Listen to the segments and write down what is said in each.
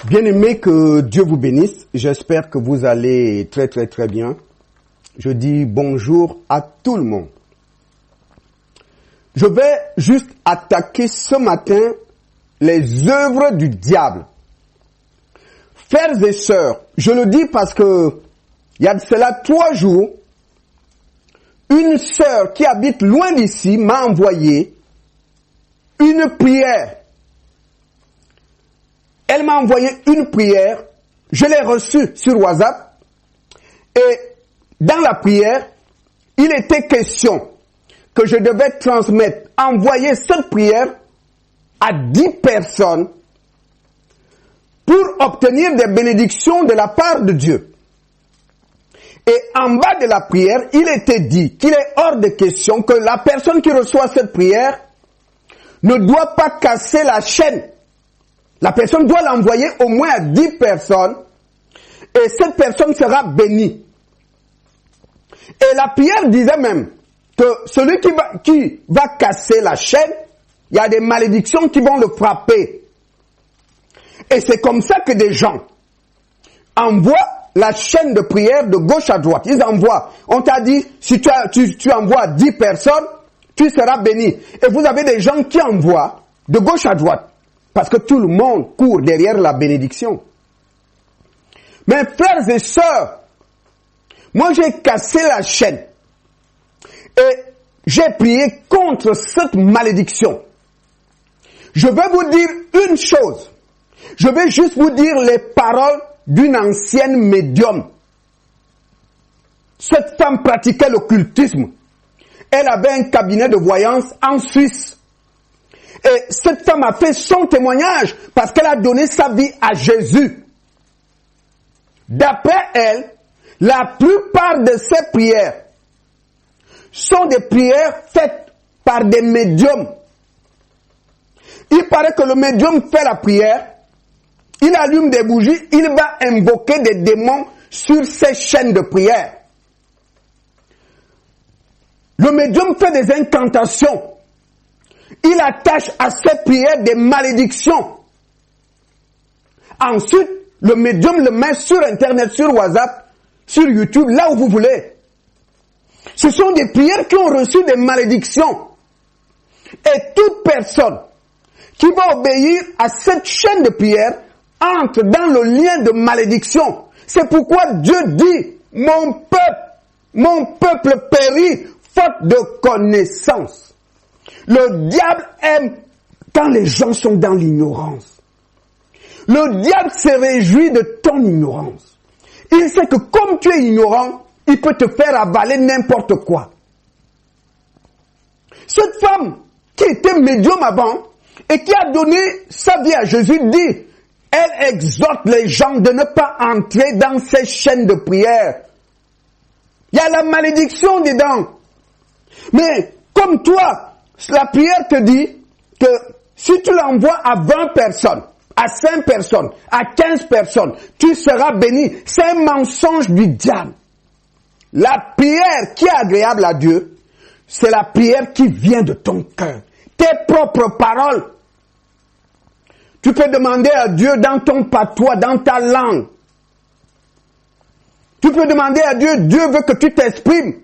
Bien-aimés, que Dieu vous bénisse. J'espère que vous allez très très très bien. Je dis bonjour à tout le monde. Je vais juste attaquer ce matin les œuvres du diable. Frères et sœurs, je le dis parce que il y a de cela 3 jours, une sœur qui habite loin d'ici m'a envoyé une prière. Elle m'a envoyé une prière, je l'ai reçue sur WhatsApp, et dans la prière, il était question que je devais transmettre, envoyer cette prière à 10 personnes pour obtenir des bénédictions de la part de Dieu. Et en bas de la prière, il était dit qu'il est hors de question que la personne qui reçoit cette prière ne doit pas casser la chaîne. La personne doit l'envoyer au moins à 10 personnes et cette personne sera bénie. Et la prière disait même que celui qui va casser la chaîne, il y a des malédictions qui vont le frapper. Et c'est comme ça que des gens envoient la chaîne de prière de gauche à droite. Ils envoient. On t'a dit, si tu envoies 10 personnes, tu seras béni. Et vous avez des gens qui envoient de gauche à droite. Parce que tout le monde court derrière la bénédiction. Mes frères et sœurs, moi j'ai cassé la chaîne. Et j'ai prié contre cette malédiction. Je vais vous dire une chose. Je vais juste vous dire les paroles d'une ancienne médium. Cette femme pratiquait l'occultisme. Elle avait un cabinet de voyance en Suisse. Et cette femme a fait son témoignage parce qu'elle a donné sa vie à Jésus. D'après elle, la plupart de ses prières sont des prières faites par des médiums. Il paraît que le médium fait la prière, il allume des bougies, il va invoquer des démons sur ses chaînes de prière. Le médium fait des incantations. Il attache à ses prières des malédictions. Ensuite, le médium le met sur Internet, sur WhatsApp, sur YouTube, là où vous voulez. Ce sont des prières qui ont reçu des malédictions. Et toute personne qui va obéir à cette chaîne de prière entre dans le lien de malédiction. C'est pourquoi Dieu dit, mon peuple périt faute de connaissance. Le diable aime quand les gens sont dans l'ignorance. Le diable se réjouit de ton ignorance. Il sait que comme tu es ignorant, il peut te faire avaler n'importe quoi. Cette femme qui était médium avant et qui a donné sa vie à Jésus dit, elle exhorte les gens de ne pas entrer dans ces chaînes de prière. Il y a la malédiction dedans. Mais comme toi, la prière te dit que si tu l'envoies à 20 personnes, à 5 personnes, à 15 personnes, tu seras béni. C'est un mensonge du diable. La prière qui est agréable à Dieu, c'est la prière qui vient de ton cœur. Tes propres paroles. Tu peux demander à Dieu dans ton patois, dans ta langue. Tu peux demander à Dieu, Dieu veut que tu t'exprimes.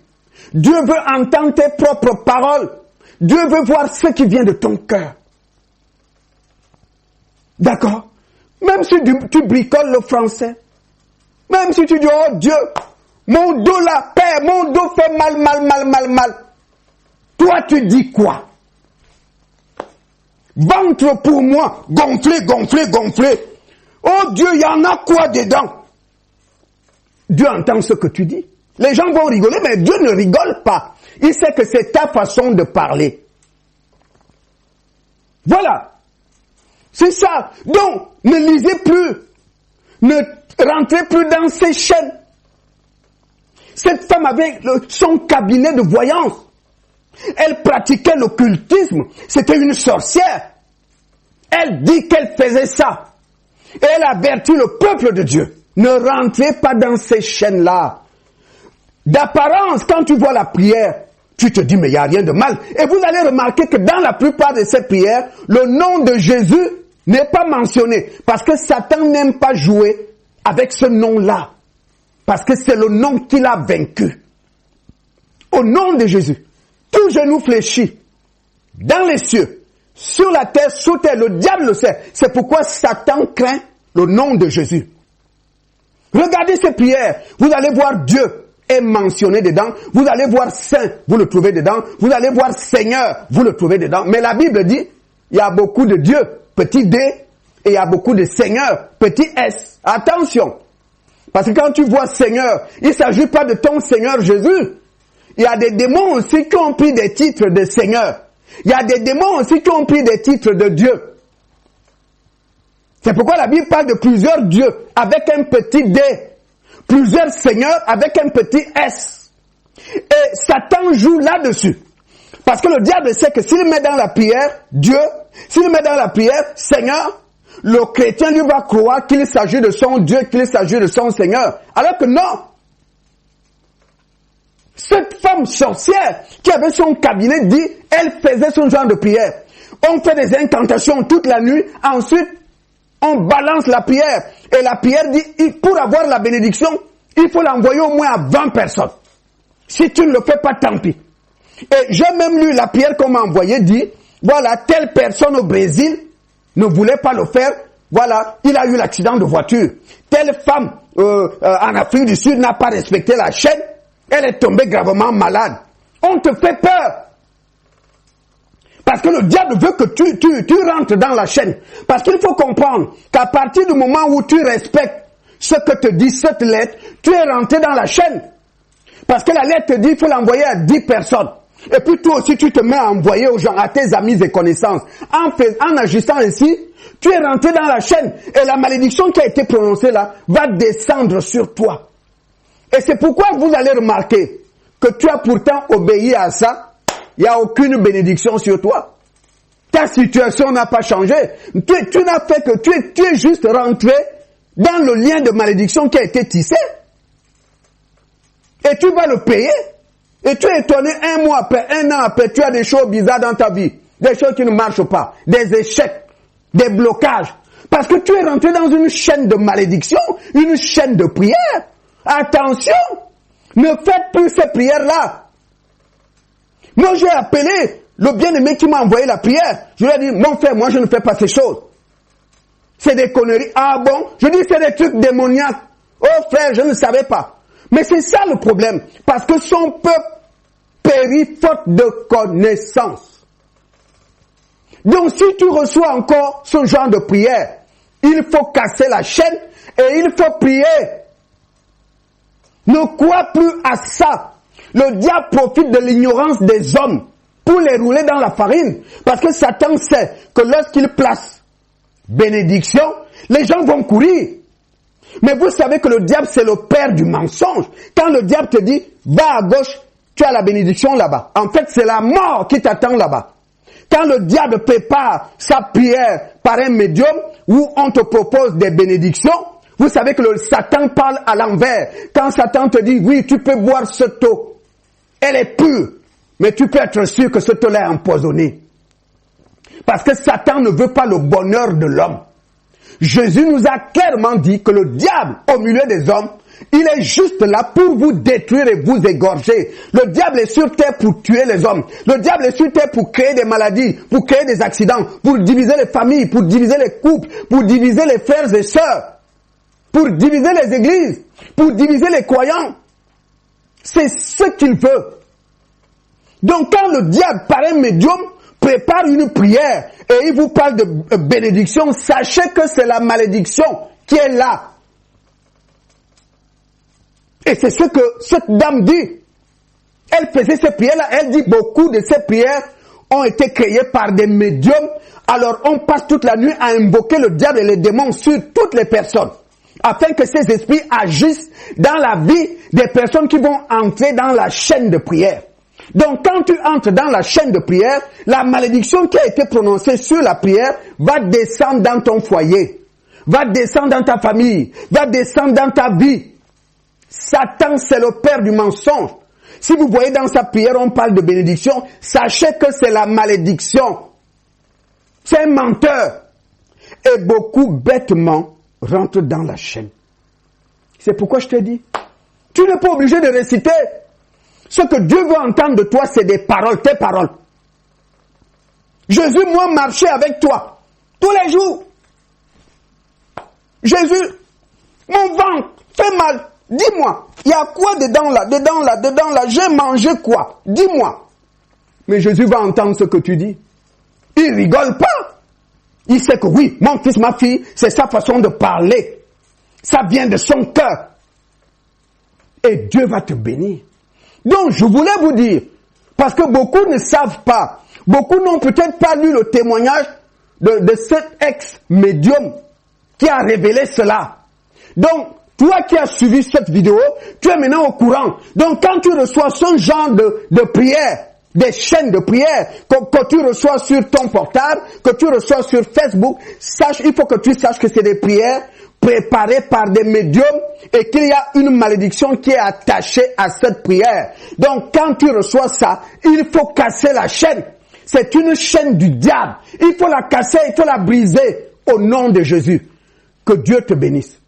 Dieu veut entendre tes propres paroles. Dieu veut voir ce qui vient de ton cœur. D'accord? Même si tu bricoles le français. Même si tu dis, oh Dieu, mon dos là, Père, mon dos fait mal. Toi tu dis quoi? Ventre pour moi, gonflé. Oh Dieu, il y en a quoi dedans? Dieu entend ce que tu dis. Les gens vont rigoler, mais Dieu ne rigole pas. Il sait que c'est ta façon de parler. Voilà. C'est ça. Donc, ne lisez plus. Ne rentrez plus dans ces chaînes. Cette femme avait son cabinet de voyance. Elle pratiquait l'occultisme. C'était une sorcière. Elle dit qu'elle faisait ça. Et elle avertit le peuple de Dieu. Ne rentrez pas dans ces chaînes-là. D'apparence, quand tu vois la prière, tu te dis, mais il n'y a rien de mal. Et vous allez remarquer que dans la plupart de ces prières, le nom de Jésus n'est pas mentionné parce que Satan n'aime pas jouer avec ce nom-là. Parce que c'est le nom qu'il a vaincu. Au nom de Jésus, tout genou fléchit dans les cieux, sur la terre, sous terre. Le diable le sait. C'est pourquoi Satan craint le nom de Jésus. Regardez ces prières. Vous allez voir Dieu est mentionné dedans. Vous allez voir Saint, vous le trouvez dedans. Vous allez voir Seigneur, vous le trouvez dedans. Mais la Bible dit, il y a beaucoup de Dieu, petit d, et il y a beaucoup de Seigneur, petit s. Attention. Parce que quand tu vois Seigneur, il ne s'agit pas de ton Seigneur Jésus. Il y a des démons aussi qui ont pris des titres de Seigneur. Il y a des démons aussi qui ont pris des titres de Dieu. C'est pourquoi la Bible parle de plusieurs dieux avec un petit d, plusieurs seigneurs avec un petit s. Et Satan joue là-dessus. Parce que le diable sait que s'il met dans la prière Dieu, s'il met dans la prière Seigneur, le chrétien lui va croire qu'il s'agit de son Dieu, qu'il s'agit de son Seigneur. Alors que non. Cette femme sorcière qui avait son cabinet dit, elle faisait son genre de prière. On fait des incantations toute la nuit, ensuite on balance la prière. Et la prière dit, pour avoir la bénédiction, il faut l'envoyer au moins à 20 personnes. Si tu ne le fais pas, tant pis. Et j'ai même lu la prière qu'on m'a envoyée, dit, voilà, telle personne au Brésil ne voulait pas le faire, voilà, il a eu l'accident de voiture. Telle femme en Afrique du Sud n'a pas respecté la chaîne, elle est tombée gravement malade. On te fait peur. Parce que le diable veut que tu rentres dans la chaîne. Parce qu'il faut comprendre qu'à partir du moment où tu respectes ce que te dit cette lettre, tu es rentré dans la chaîne. Parce que la lettre te dit qu'il faut l'envoyer à 10 personnes. Et puis toi aussi tu te mets à envoyer aux gens, à tes amis et connaissances. En agissant ainsi, tu es rentré dans la chaîne. Et la malédiction qui a été prononcée là va descendre sur toi. Et c'est pourquoi vous allez remarquer que tu as pourtant obéi à ça. Il n'y a aucune bénédiction sur toi. Ta situation n'a pas changé. Tu n'as fait que tu es juste rentré dans le lien de malédiction qui a été tissé. Et tu vas le payer. Et tu es étonné un mois après, un an après, tu as des choses bizarres dans ta vie. Des choses qui ne marchent pas. Des échecs. Des blocages. Parce que tu es rentré dans une chaîne de malédiction. Une chaîne de prière. Attention. Ne faites plus ces prières-là. Moi, j'ai appelé le bien-aimé qui m'a envoyé la prière. Je lui ai dit, mon frère, moi, je ne fais pas ces choses. C'est des conneries. Ah bon? Je dis, c'est des trucs démoniaques. Oh frère, je ne savais pas. Mais c'est ça le problème. Parce que son peuple périt faute de connaissance. Donc, si tu reçois encore ce genre de prière, il faut casser la chaîne et il faut prier. Ne crois plus à ça. Le diable profite de l'ignorance des hommes pour les rouler dans la farine. Parce que Satan sait que lorsqu'il place bénédiction, les gens vont courir. Mais vous savez que le diable, c'est le père du mensonge. Quand le diable te dit, va à gauche, tu as la bénédiction là-bas. En fait, c'est la mort qui t'attend là-bas. Quand le diable prépare sa prière par un médium où on te propose des bénédictions, vous savez que le Satan parle à l'envers. Quand Satan te dit, oui, tu peux boire cette eau. Elle est pure, mais tu peux être sûr que cette eau-là est empoisonnée. Parce que Satan ne veut pas le bonheur de l'homme. Jésus nous a clairement dit que le diable, au milieu des hommes, il est juste là pour vous détruire et vous égorger. Le diable est sur terre pour tuer les hommes. Le diable est sur terre pour créer des maladies, pour créer des accidents, pour diviser les familles, pour diviser les couples, pour diviser les frères et sœurs, pour diviser les églises, pour diviser les croyants. C'est ce qu'il veut. Donc quand le diable, par un médium, prépare une prière et il vous parle de bénédiction, sachez que c'est la malédiction qui est là. Et c'est ce que cette dame dit. Elle faisait ces prières-là. Elle dit beaucoup de ces prières ont été créées par des médiums. Alors on passe toute la nuit à invoquer le diable et les démons sur toutes les personnes. Afin que ces esprits agissent dans la vie des personnes qui vont entrer dans la chaîne de prière. Donc quand tu entres dans la chaîne de prière, la malédiction qui a été prononcée sur la prière va descendre dans ton foyer, va descendre dans ta famille, va descendre dans ta vie. Satan, c'est le père du mensonge. Si vous voyez dans sa prière, on parle de bénédiction, sachez que c'est la malédiction. C'est un menteur. Et beaucoup bêtement rentrent dans la chaîne. C'est pourquoi je te dis, tu n'es pas obligé de réciter. Ce que Dieu veut entendre de toi, c'est des paroles, tes paroles. Jésus, moi, marchait avec toi tous les jours. Jésus, mon ventre fait mal. Dis-moi, il y a quoi dedans là, j'ai mangé quoi? Dis-moi. Mais Jésus va entendre ce que tu dis. Il rigole pas. Il sait que oui, mon fils, ma fille, c'est sa façon de parler. Ça vient de son cœur. Et Dieu va te bénir. Donc, je voulais vous dire, parce que beaucoup ne savent pas, beaucoup n'ont peut-être pas lu le témoignage de cet ex-médium qui a révélé cela. Donc, toi qui as suivi cette vidéo, tu es maintenant au courant. Donc, quand tu reçois ce genre de prière, des chaînes de prière, que tu reçois sur ton portable, que tu reçois sur Facebook, il faut que tu saches que c'est des prières préparées par des médiums et qu'il y a une malédiction qui est attachée à cette prière. Donc, quand tu reçois ça, il faut casser la chaîne. C'est une chaîne du diable. Il faut la casser, il faut la briser au nom de Jésus. Que Dieu te bénisse.